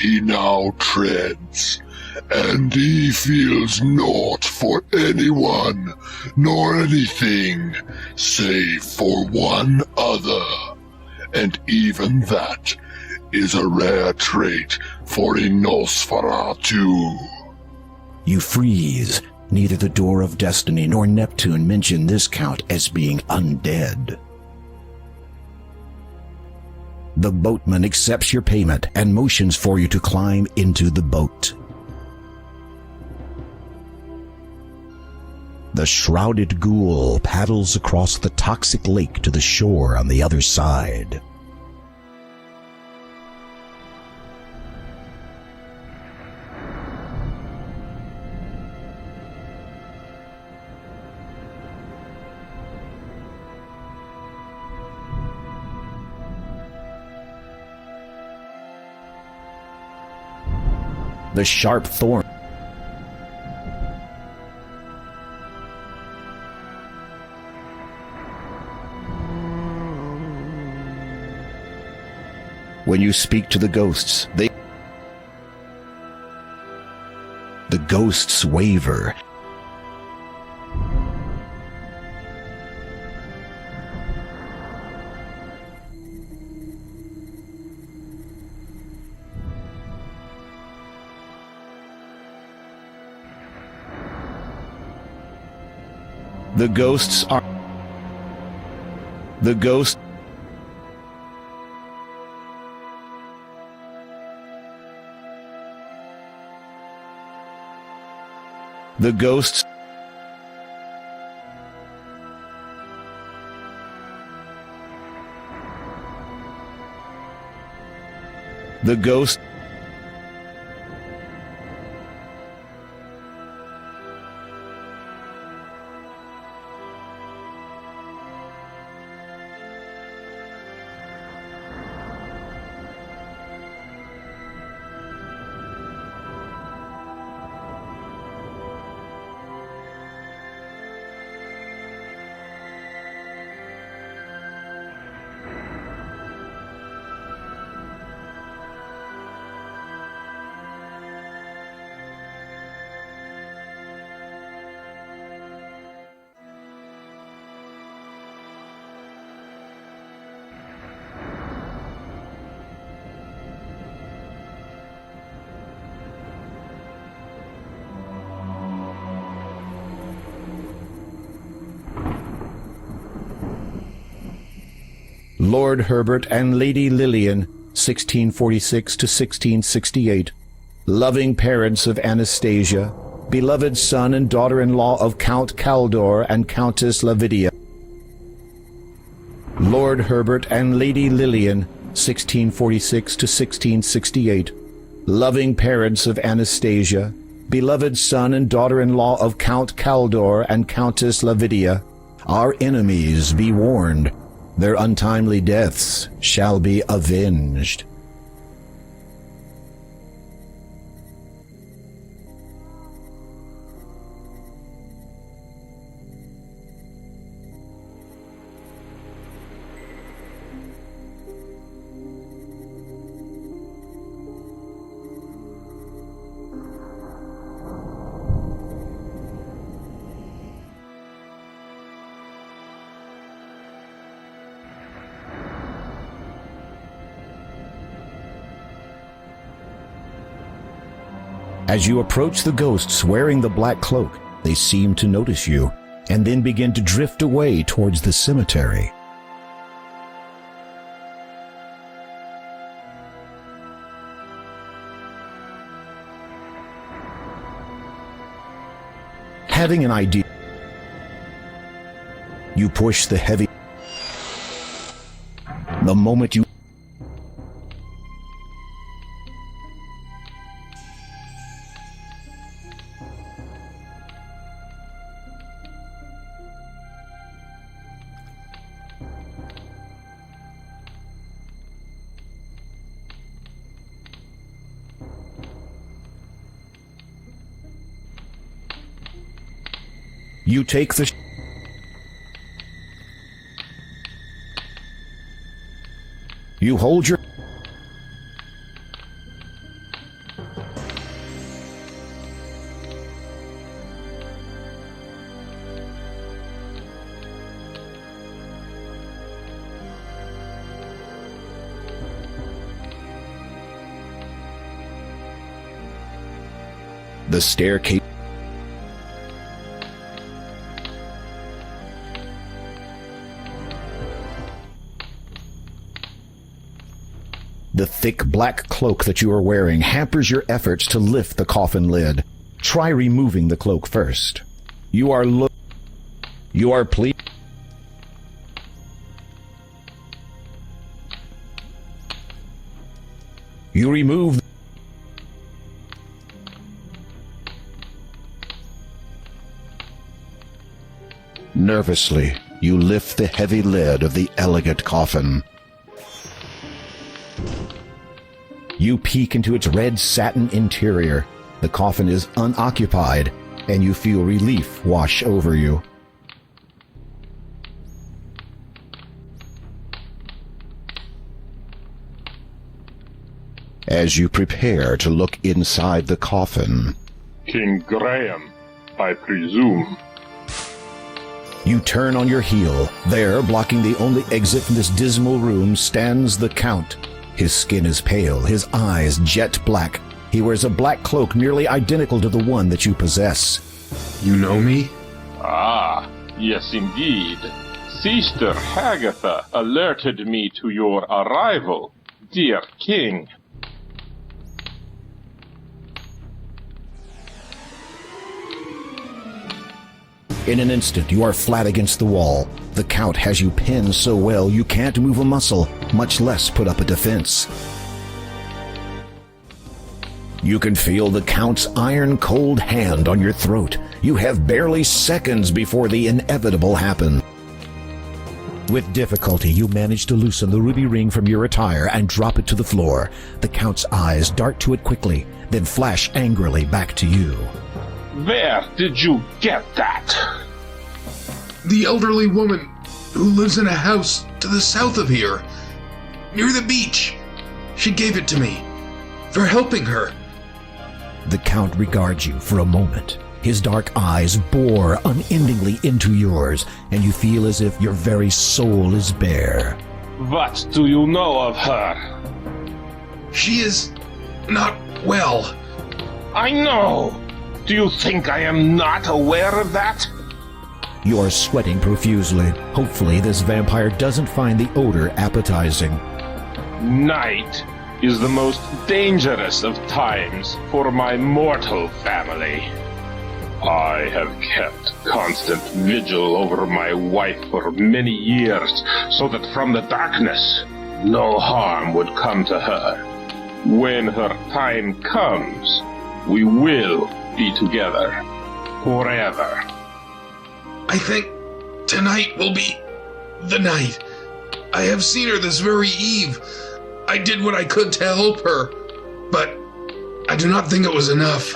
he now treads, and he feels naught for anyone, nor anything, save for one other. And even that is a rare trait for a Nosferatu. You freeze. Neither the Door of Destiny nor Neptune mention this count as being undead. The boatman accepts your payment and motions for you to climb into the boat. The shrouded ghoul paddles across the toxic lake to the shore on the other side. The sharp thorn when you speak to the ghosts, the ghosts waver. The ghosts are... The ghost... The ghosts... The ghost... Lord Herbert and Lady Lillian, 1646 to 1668, loving parents of Anastasia, beloved son and daughter-in-law of Count Caldor and Countess Lavidia. Lord Herbert and Lady Lillian, 1646 to 1668, loving parents of Anastasia, beloved son and daughter-in-law of Count Caldor and Countess Lavidia, our enemies be warned. Their untimely deaths shall be avenged. As you approach the ghosts wearing the black cloak, they seem to notice you, and then begin to drift away towards the cemetery. Having an idea, you push the heavy. The moment you take the you hold your The staircase. The thick black cloak that you are wearing hampers your efforts to lift the coffin lid. Try removing the cloak first. You are pleased. You remove. Nervously, you lift the heavy lid of the elegant coffin. You peek into its red satin interior. The coffin is unoccupied, and you feel relief wash over you. As you prepare to look inside the coffin, King Graham, I presume. you turn on your heel. There, blocking the only exit from this dismal room, stands the Count. His skin is pale, his eyes jet black. He wears a black cloak nearly identical to the one that you possess. You know me? Ah, yes indeed. Sister Hagatha alerted me to your arrival, dear king. In an instant, you are flat against the wall. The Count has you pinned so well you can't move a muscle, much less put up a defense. You can feel the Count's iron-cold hand on your throat. You have barely seconds before the inevitable happens. With difficulty, you manage to loosen the ruby ring from your attire and drop it to the floor. The Count's eyes dart to it quickly, then flash angrily back to you. Where did you get that? The elderly woman who lives in a house to the south of here, near the beach. She gave it to me for helping her. The Count regards you for a moment. His dark eyes bore unendingly into yours, and you feel as if your very soul is bare. What do you know of her? She is not well. I know. Do you think I am not aware of that? You are sweating profusely. Hopefully, this vampire doesn't find the odor appetizing. Night is the most dangerous of times for my mortal family. I have kept constant vigil over my wife for many years, so that from the darkness, no harm would come to her. When her time comes, we will be together forever. I think tonight will be the night. I have seen her this very eve. I did what I could to help her, but I do not think it was enough.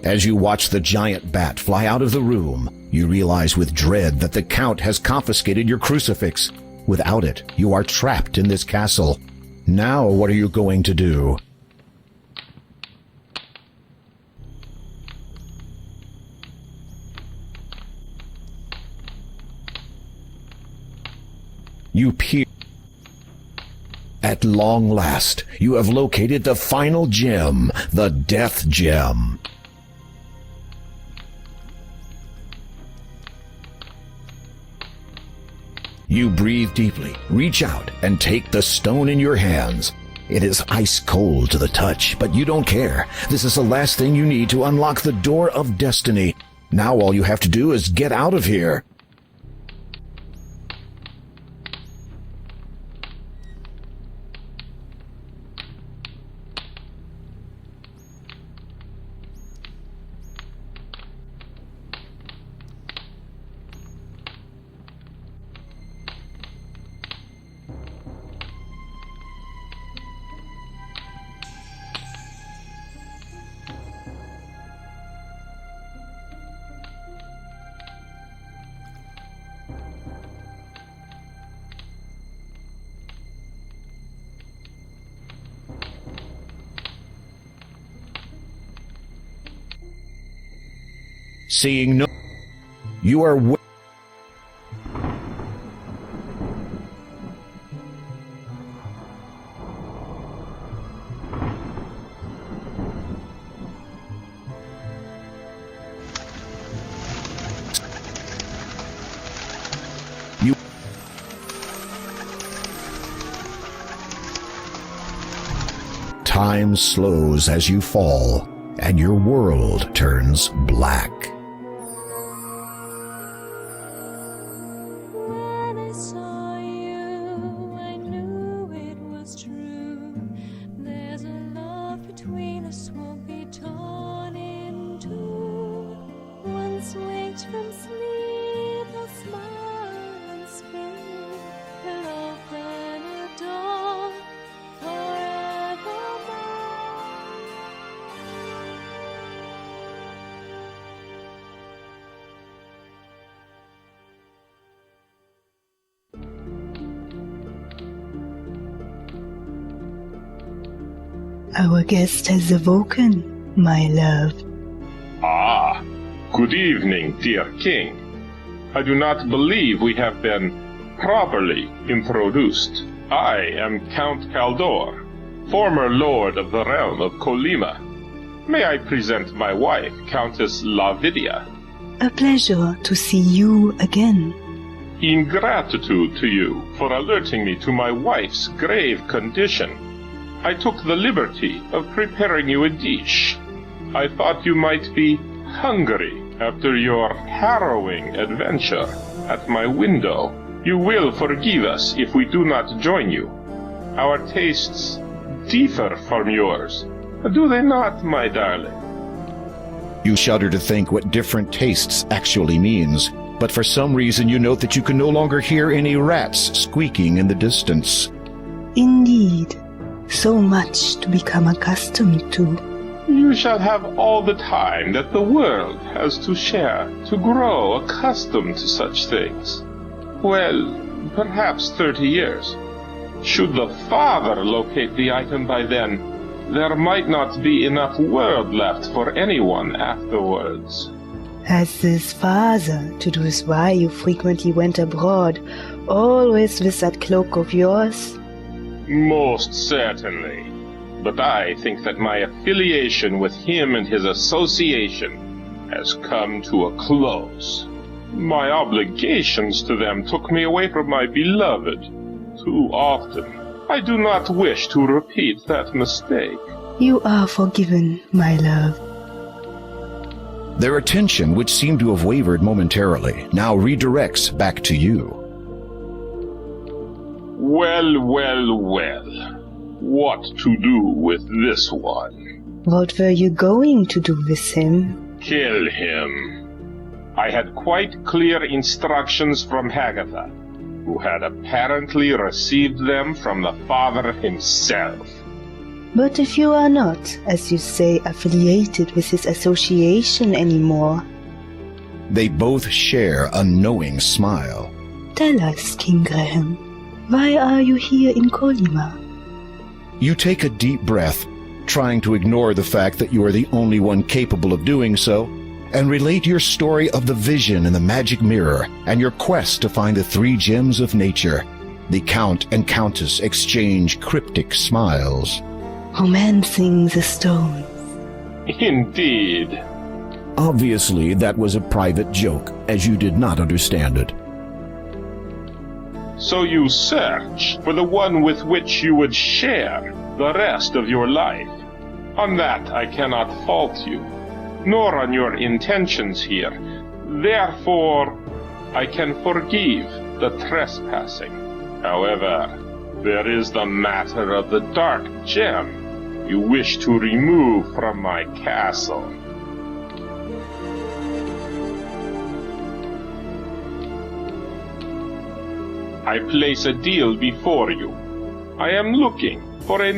As you watch the giant bat fly out of the room, you realize with dread that the Count has confiscated your crucifix. Without it, you are trapped in this castle. Now what are you going to do? You peer. At long last, you have located the final gem, the Death Gem. You breathe deeply, reach out, and take the stone in your hands. It is ice cold to the touch, but you don't care. This is the last thing you need to unlock the door of destiny. Now all you have to do is get out of here. Seeing no... You are... You... Time slows as you fall, and your world turns black. When I saw you, I knew it was true. There's a love between us won't be torn in two. Once waked from sleep, I'll smile and speak. He'll open a door forevermore. Our guest has awoken, my love. Ah, good evening, dear king. I do not believe we have been properly introduced. I am Count Caldor, former lord of the realm of Colima. May I present my wife, Countess Lavidia? A pleasure to see you again. In gratitude to you for alerting me to my wife's grave condition, I took the liberty of preparing you a dish. I thought you might be hungry after your harrowing adventure at my window. You will forgive us if we do not join you. Our tastes differ from yours, do they not, my darling? You shudder to think what different tastes actually means, but for some reason you note that you can no longer hear any rats squeaking in the distance. Indeed, so much to become accustomed to. You shall have all the time that the world has to share to grow accustomed to such things. Well, perhaps 30 years. Should the father locate the item by then, there might not be enough world left for anyone afterwards. As this father, to do why you frequently went abroad, always with that cloak of yours? Most certainly. But I think that my affiliation with him and his association has come to a close. My obligations to them took me away from my beloved too often. I do not wish to repeat that mistake. You are forgiven, my love. Their attention, which seemed to have wavered momentarily, now redirects back to you. Well, well, well. What to do with this one? What were you going to do with him? Kill him. I had quite clear instructions from Hagatha, who had apparently received them from the father himself. But if you are not, as you say, affiliated with his association anymore, They both share a knowing smile. tell us, King Graham, why are you here in Colima? You take a deep breath, trying to ignore the fact that you are the only one capable of doing so, and relate your story of the vision in the magic mirror and your quest to find the 3 gems of nature. The Count and Countess exchange cryptic smiles. Romancing the stones. Indeed. Obviously, that was a private joke, as you did not understand it. So you search for the one with which you would share the rest of your life. On that I cannot fault you, nor on your intentions here. Therefore, I can forgive the trespassing. However, there is the matter of the dark gem you wish to remove from my castle. I place a deal before you. I am looking for a